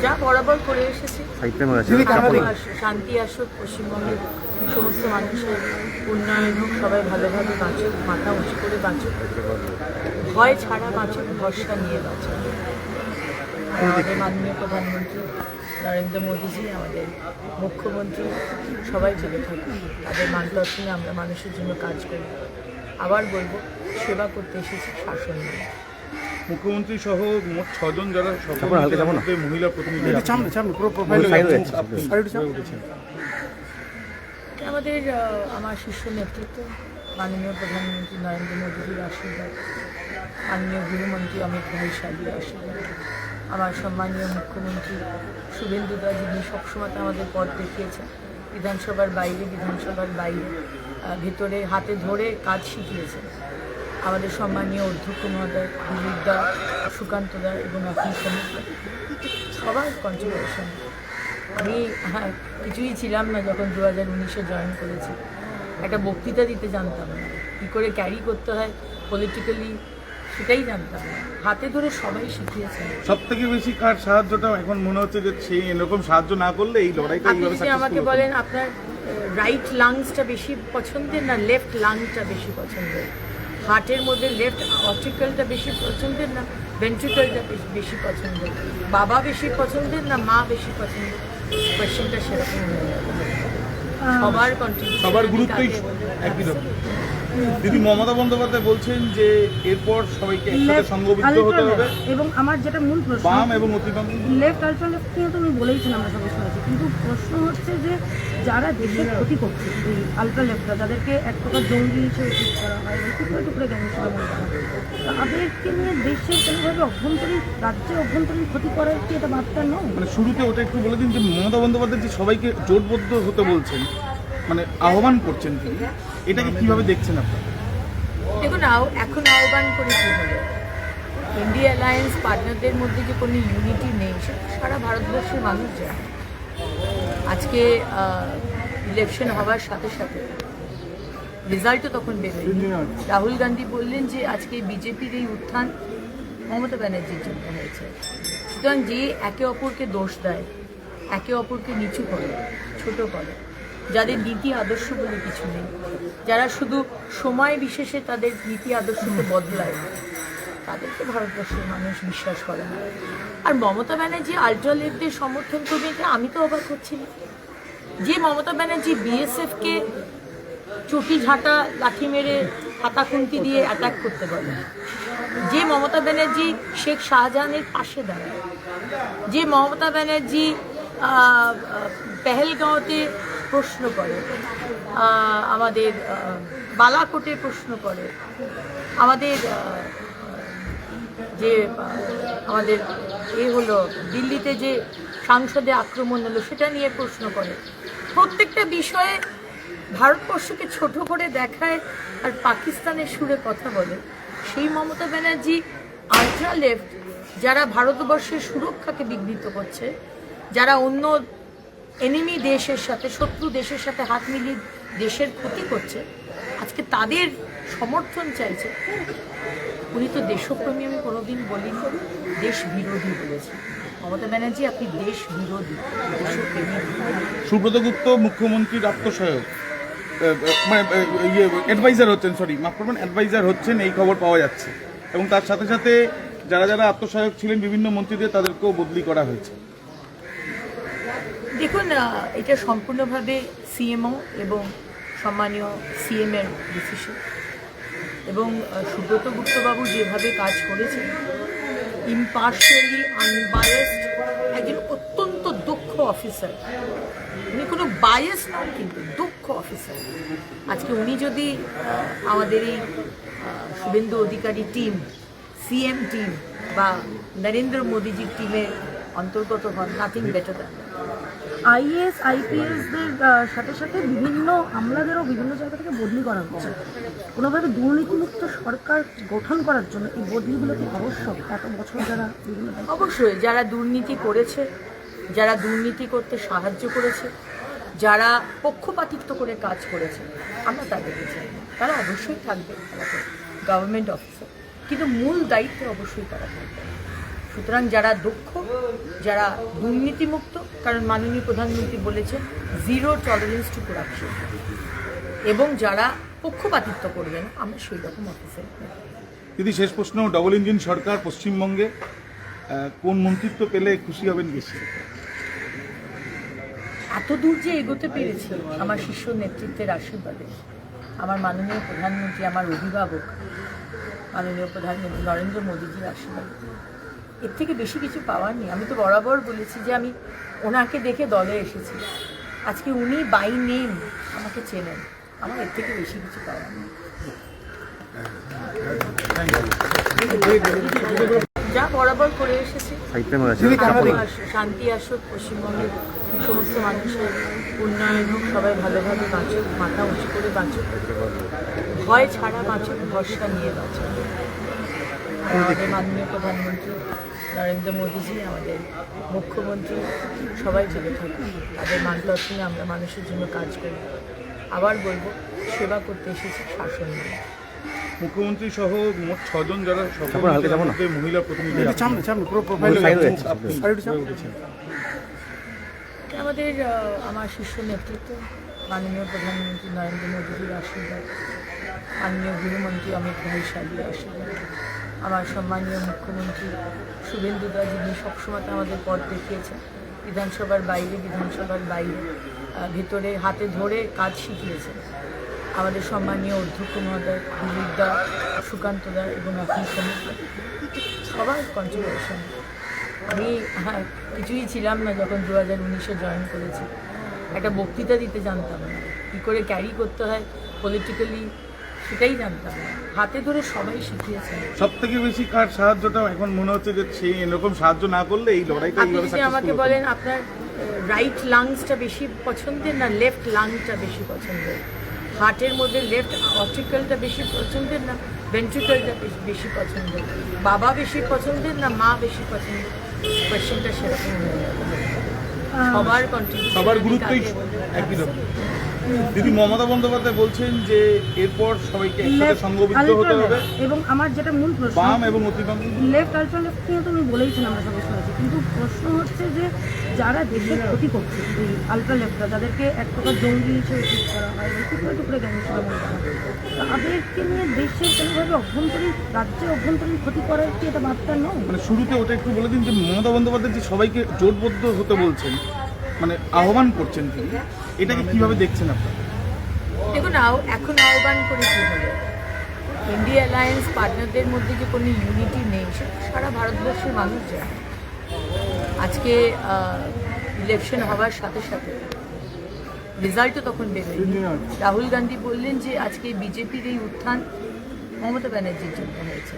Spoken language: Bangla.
যা বরাবর করে এসেছি, শান্তি আসুক, পশ্চিমবঙ্গের সমস্ত মানুষের উন্নয়ন হোক, সবাই ভালোভাবে বাঁচুক, মাথা উঁচু করে বাঁচুক, ভয় ছাড়া বাঁচুক, ভরসা নিয়ে বাঁচুক। আমাদের মাননীয় প্রধানমন্ত্রী নরেন্দ্র মোদীজি, আমাদের মুখ্যমন্ত্রী সবাই ভালো থাকুক, তাদের মার্গদর্শনে আমরা মানুষের জন্য কাজ করি। আবার বলবো, সেবা করতে এসেছি, শাসন নয়। মুখ্যমন্ত্রী সহ মোট 6 জন যারা মহিলা প্রতিনিধি, আমাদের আমার শীর্ষ নেতৃত্ব মাননীয় প্রধানমন্ত্রী নরেন্দ্র মোদীজির আশীর্বাদ, মাননীয় গৃহমন্ত্রী অমিত ভাই শাহের আশীর্বাদ, আমার সম্মানীয় মুখ্যমন্ত্রী শুভেন্দুদা, যিনি সবসময় আমাদের পথ দেখিয়েছেন, বিধানসভার বাইরে ভেতরে হাতে ধরে কাজ শিখিয়েছেন, আমাদের সম্মানীয় অধ্যক্ষ মহোদয় দিলীপদা, সুকান্তদা এবং এখন সমস্ত সবার কন্ট্রিবিউশন। আমি কিছুই ছিলাম না যখন 2019-এ জয়েন করেছি, একটা বক্তৃতা দিতে জানতাম না, কী করে ক্যারি করতে হয় পলিটিক্যালি সেটাই জানতাম না, হাতে ধরে সবাই শিখিয়েছেন। সব থেকে বেশি কার সাহায্যটা এখন মনে হচ্ছে যে সেই এরকম সাহায্য না করলে এই লড়াইটা এইভাবে আপনি আমাকে বলেন, আপনার রাইট লাংসটা বেশি পছন্দের না লেফট লাংসটা বেশি পছন্দের? হার্টের মধ্যে লেফট অর্টিকেলটা বেশি পছন্দের না ভেন্ট্রিকেলটা বেশি পছন্দের? বাবা বেশি পছন্দের না মা বেশি পছন্দের? কোয়েশ্চেনটা সেরকম হয়ে যাবে। সবার কন্ট্রিবিউশন, সবার গুরুত্বই একই রকম। দিদি, মমতা বন্দ্যোপাধ্যায় বলছেন যে এরপর সবাইকে একসাথে সংঘবদ্ধ হতে হবে, এবং আমার যেটা মূল প্রশ্ন, বাম এবং অতিবাম লেফট আলট্রা লেফট নিয়ে তো আমি বলেইছেন, আমরা সবাই শুনেছি, কিন্তু প্রশ্ন হচ্ছে যে যারা দেশের ক্ষতি করছে, এই আলট্রা লেফটরা, যাদেরকে এক প্রকার জঙ্গি হিসেবে ঠিক করা হয়, টুকরে টুকরে গ্যাং হিসেবে মনে করা হয়, তাদেরকে নিয়ে দেশের কোনোভাবে রাজ্যের অভ্যন্তরীণ ক্ষতি করার কি এটা বার্তা নয়? মানে শুরুতে ওটা একটু বলে দিন যে মমতা বন্দ্যোপাধ্যায় যে সবাইকে জোটবদ্ধ হতে বলছেন, মানে আহ্বান করছেন তিনি, এটাকে কিভাবে দেখছেন আপনারা? দেখুন, এখন আহ্বান করে কী হবে? ইন্ডিয়া অ্যালায়েন্স পার্টনারদের মধ্যে যে কোনো ইউনিটি নেই, সেটা সারা ভারতবর্ষের মানুষ জানে। আজকে ইলেকশন হওয়ার সাথে সাথে রেজাল্টও তখন বেরোয়। রাহুল গান্ধী বললেন যে আজকে বিজেপির এই উত্থান মমতা ব্যানার্জির জন্য হয়েছে। সুতরাং যে একে অপরকে দোষ দেয়, একে অপরকে নিচু করে, ছোট করে, যাদের নীতি আদর্শ বলে কিছু নেই, যারা শুধু সময় বিশেষে তাদের নীতি আদর্শকে বদলায়, তাদেরকে ভারতবর্ষের মানুষ বিশ্বাস করে না। আর মমতা ব্যানার্জি আলট্রা লেফটদের সমর্থন করবে, এটা আমি তো অবাক হচ্ছি না। যে মমতা ব্যানার্জি বিএসএফকে চটি ঝাঁটা লাঠি মেরে হাতা খুন্তি দিয়ে অ্যাটাক করতে বলে, যে মমতা ব্যানার্জি শেখ শাহজাহানের পাশে দাঁড়ায়, যে মমতা ব্যানার্জি পেহেলগাঁওতে প্রশ্ন করে, আমাদের বালাকোটে প্রশ্ন করে, আমাদের যে আমাদের হলো দিল্লিতে যে সংসদে আক্রমণ হলো সেটা নিয়ে প্রশ্ন করে, প্রত্যেকটা বিষয়ে ভারতবর্ষকে ছোট করে দেখায় আর পাকিস্তানের সুরে কথা বলে, সেই মমতা ব্যানার্জি আলট্রা লেফট যারা ভারতবর্ষের সুরক্ষাকে বিঘ্নিত করছে, যারা অন্য এনিমি দেশের সাথে, শত্রু দেশের সাথে হাত মিলিয়ে দেশের ক্ষতি করছে, আজকে তাদের সমর্থন চাইছে। উনি তো দেশপ্রেমী আমি কোনোদিন বলিনি, দেশ বিরোধী বলেছি। মমতা ব্যানার্জি, আপনি দেশ বিরোধী, দেশপ্রেমী। সুব্রত গুপ্ত মুখ্যমন্ত্রীর আত্মসহায়ক, মানে অ্যাডভাইজার হচ্ছেন, অ্যাডভাইজার হচ্ছেন, এই খবর পাওয়া যাচ্ছে, এবং তার সাথে সাথে যারা যারা আত্মসহায়ক ছিলেন বিভিন্ন মন্ত্রীদের, তাদেরকেও বদলি করা হয়েছে। দেখুন, এটা সম্পূর্ণভাবে সিএমও এবং সম্মানীয় সিএমের ডিসিশন, এবং সুব্রত গুপ্তবাবু যেভাবে কাজ করেছেন, ইম্পার্শিয়ালি আনবায়াসড, একজন অত্যন্ত দক্ষ অফিসার, উনি কোনো বায়াস নন, কিন্তু দক্ষ অফিসার। আজকে উনি যদি আমাদের এই Suvendu Adhikari team, CM team বা নরেন্দ্র মোদীজির টিমের অন্তর্গত হন, নাথিং বেটার দ্যান। আইএএস আইপিএসদের সাথে সাথে বিভিন্ন আমলাদেরও বিভিন্ন জায়গা থেকে বদলি করা হচ্ছে। কোনোভাবে দুর্নীতিমুক্ত সরকার গঠন করার জন্য এই বদলিগুলো কি আবশ্যক? এত বছর যারা বিভিন্ন, অবশ্যই যারা দুর্নীতি করেছে, যারা দুর্নীতি করতে সাহায্য করেছে, যারা পক্ষপাতিত্ব করে কাজ করেছে, আমরা তাদেরকে চাই না। তারা অবশ্যই থাকবে গভর্নমেন্ট অফিসার, কিন্তু মূল দায়িত্বে অবশ্যই তারা থাকবে। সুতরাং যারা দক্ষ, যারা দুর্নীতিমুক্ত, কারণ মাননীয় প্রধানমন্ত্রী বলেছেন জিরো টলারেন্স টু করাপশন, এবং যারা পক্ষপাতিত্ব করবেন, আমরা সেই রকম অফিসার। দিদি, শেষ প্রশ্ন, ডবল ইঞ্জিন সরকার পশ্চিমবঙ্গে কোন মন্ত্রিত্ব পেলে খুশি হবেন বেশি? এত দূর যে এগোতে পেরেছি আমার শীর্ষ নেতৃত্বের আশীর্বাদে, আমার মাননীয় প্রধানমন্ত্রী, আমার অভিভাবক মাননীয় প্রধানমন্ত্রী নরেন্দ্র মোদীজির আশীর্বাদ, এর থেকে বেশি কিছু পাওয়ার নেই। আমি তো বরাবর বলেছি যে আমি ওনাকে দেখে দলে এসেছি, আজকে উনি বাই নেম আমাকে চেনেন, আমার এর থেকে বেশি কিছু পাওয়ার নেই। যা বরাবর করে এসেছি, শান্তি আসুক, পশ্চিমবঙ্গের সমস্ত মানুষের উন্নয়ন হোক, সবাই ভালোভাবে বাঁচুক, মাথা উঁচু করে বাঁচুক, ভয় ছাড়া বাঁচুক, ভরসা নিয়ে বাঁচুক। আমাদের মাননীয় প্রধানমন্ত্রী নরেন্দ্র মোদীজি, আমাদের মুখ্যমন্ত্রী, সবাই ভালো থাকুক, তাদের মার্গদর্শনে আমরা মানুষের জন্য কাজ করি। আবার বলবো, সেবা করতে এসেছি, শাসন নিয়ে। মুখ্যমন্ত্রী সহ মোট 6 জন যারা মহিলা প্রতিনিধি, আমাদের আমার শীর্ষ নেতৃত্ব মাননীয় প্রধানমন্ত্রী নরেন্দ্র মোদীজির আশীর্বাদ, মাননীয় গৃহমন্ত্রী অমিত ভাই শাহের আশীর্বাদ, আমার সম্মানীয় মুখ্যমন্ত্রী শুভেন্দুদা, যিনি সবসময় আমাদের পথ দেখিয়েছেন, বিধানসভার বাইরে ভেতরে হাতে ধরে কাজ শিখিয়েছেন, আমাদের সম্মানীয় অধ্যক্ষ মহোদয় দিলীপদা, সুকান্তদা এবং আপনি সমস্ত সবার কন্ট্রিবিউশন। আমি কিছুই ছিলাম না যখন 2019-এ জয়েন করেছি, একটা বক্তৃতা দিতে জানতাম না, কী করে ক্যারি করতে হয় পলিটিক্যালি সেটাই জানতাম না, হাতে ধরে সবাই শিখিয়েছেন। সব থেকে বেশি কার সাহায্যটা এখন মনে হচ্ছে যে সেই এরকম সাহায্য না করলে এই লড়াইটা আপনি যদি আমাকে বলেন আপনার রাইট লাংসটা বেশি পছন্দের না লেফট লাংসটা বেশি পছন্দের, হার্টের মধ্যে লেফট অর্টিকেলটা বেশি পছন্দের না ভেন্ট্রিকলটা বেশি পছন্দের, বাবা বেশি পছন্দের না মা বেশি পছন্দের, কোয়েশ্চেনটা সেরকম হয়ে যাবে। সবার কন্ট্রিবিউশন, সবার গুরুত্বই একই রকম। দিদি, মমতা বন্দ্যোপাধ্যায় বলছেন যে এরপর সবাইকে একসাথে সংঘবদ্ধ হতে হবে, এবং আমার যেটা মূল প্রশ্ন, বাম এবং অতিবাম লেফট আলট্রা লেফট নিয়ে তো আমি বলেইছিলাম, আমরা সবাই শুনেছি, কিন্তু প্রশ্ন হচ্ছে যে যারা দেশের ক্ষতি করছে, এই আলট্রা লেফটরা, যাদেরকে এক প্রকার জঙ্গি হিসেবে ট্রিট করা হয়, টুকরে টুকরে গ্যাংস্টার মনে করা হয়, তাদেরকে নিয়ে দেশের কোনোভাবে রাজ্যের অভ্যন্তরীণ ক্ষতি করার কি এটা বার্তা নয়? মানে শুরুতে ওটা একটু বলে দিন যে মমতা বন্দ্যোপাধ্যায় যে সবাইকে জোটবদ্ধ হতে বলছেন, মানে আহ্বান করছেন তিনি, এটাকে কিভাবে দেখছেন আপনারা? দেখুন, এখন আহ্বান করে কী হবে? ইন্ডিয়া অ্যালায়েন্স পার্টনারদের মধ্যে যে কোনো ইউনিটি নেই, সেটা সারা ভারতবর্ষের মানুষ জানে। আজকে ইলেকশন হওয়ার সাথে সাথে রেজাল্টও তখন বেরোয়নি। রাহুল গান্ধী বললেন যে আজকে বিজেপির এই উত্থান মমতা ব্যানার্জির জন্য হয়েছে।